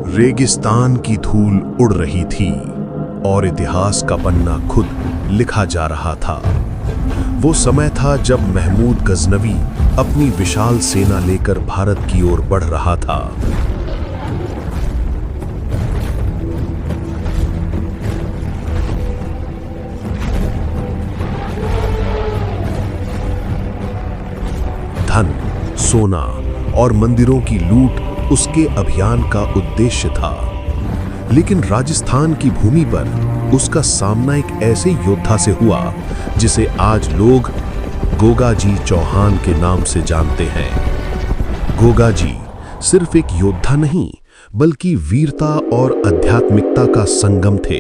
रेगिस्तान की धूल उड़ रही थी और इतिहास का पन्ना खुद लिखा जा रहा था। वो समय था जब महमूद गजनवी अपनी विशाल सेना लेकर भारत की ओर बढ़ रहा था। धन, सोना और मंदिरों की लूट उसके अभियान का उद्देश्य था, लेकिन राजस्थान की भूमि पर उसका सामना एक ऐसे योद्धा से हुआ जिसे आज लोग गोगाजी चौहान के नाम से जानते हैं। गोगाजी सिर्फ एक योद्धा नहीं, बल्कि वीरता और आध्यात्मिकता का संगम थे।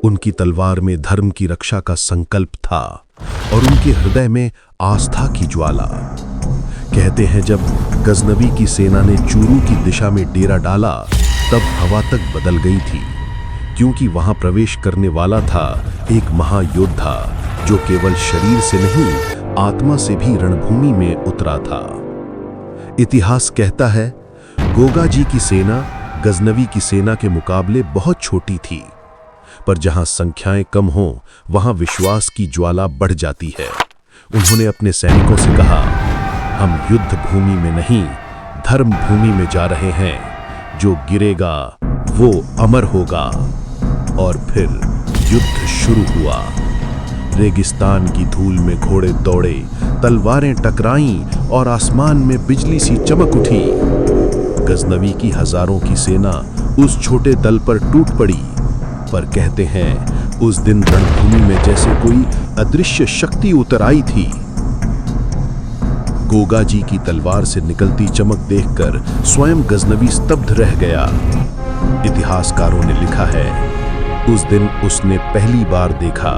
उनकी तलवार में धर्म की रक्षा का संकल्प था और उनके हृदय में आस्था की ज्वाला। कहते हैं जब गजनवी की सेना ने चूरू की दिशा में डेरा डाला, तब हवा तक बदल गई थी, क्योंकि वहां प्रवेश करने वाला था एक महायोद्धा जो केवल शरीर से नहीं, आत्मा से भी रणभूमि में उतरा था। इतिहास कहता है गोगाजी की सेना गजनवी की सेना के मुकाबले बहुत छोटी थी, पर जहां संख्याएं कम हों, वहां विश्वास की ज्वाला बढ़ जाती है। उन्होंने अपने सैनिकों से कहा, हम युद्ध भूमि में नहीं, धर्म भूमि में जा रहे हैं। जो गिरेगा वो अमर होगा। और फिर युद्ध शुरू हुआ। रेगिस्तान की धूल में घोड़े दौड़े, तलवारें टकराईं और आसमान में बिजली सी चमक उठी। गजनवी की हजारों की सेना उस छोटे दल पर टूट पड़ी, पर कहते हैं उस दिन रणभूमि में जैसे कोई अदृश्य शक्ति उतर आई थी। गोगाजी की तलवार से निकलती चमक देखकर स्वयं गजनवी स्तब्ध रह गया। इतिहासकारों ने लिखा है, उस दिन उसने पहली बार देखा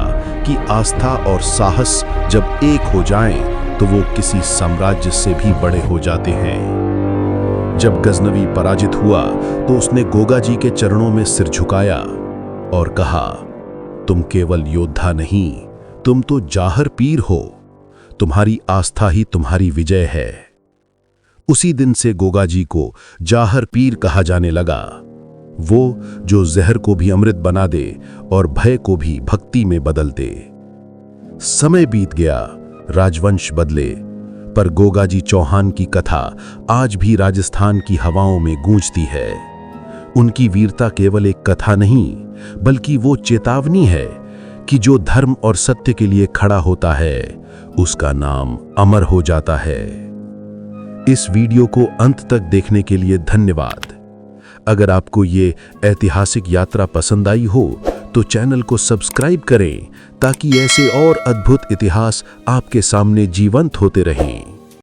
कि आस्था और साहस जब एक हो जाएं, तो वो किसी साम्राज्य से भी बड़े हो जाते हैं। जब गजनवी पराजित हुआ, तो उसने गोगाजी के चरणों में सिर झुकाया और कहा, तुम केवल योद्धा नहीं, तुम तो जाहर पीर हो। तुम्हारी आस्था ही तुम्हारी विजय है। उसी दिन से गोगाजी को जाहर पीर कहा जाने लगा, वो जो जहर को भी अमृत बना दे और भय को भी भक्ति में बदल दे। समय बीत गया, राजवंश बदले, पर गोगाजी चौहान की कथा आज भी राजस्थान की हवाओं में गूंजती है। उनकी वीरता केवल एक कथा नहीं, बल्कि वो चेतावनी है कि जो धर्म और सत्य के लिए खड़ा होता है, उसका नाम अमर हो जाता है। इस वीडियो को अंत तक देखने के लिए धन्यवाद। अगर आपको ये ऐतिहासिक यात्रा पसंद आई हो, तो चैनल को सब्सक्राइब करें ताकि ऐसे और अद्भुत इतिहास आपके सामने जीवंत होते रहें।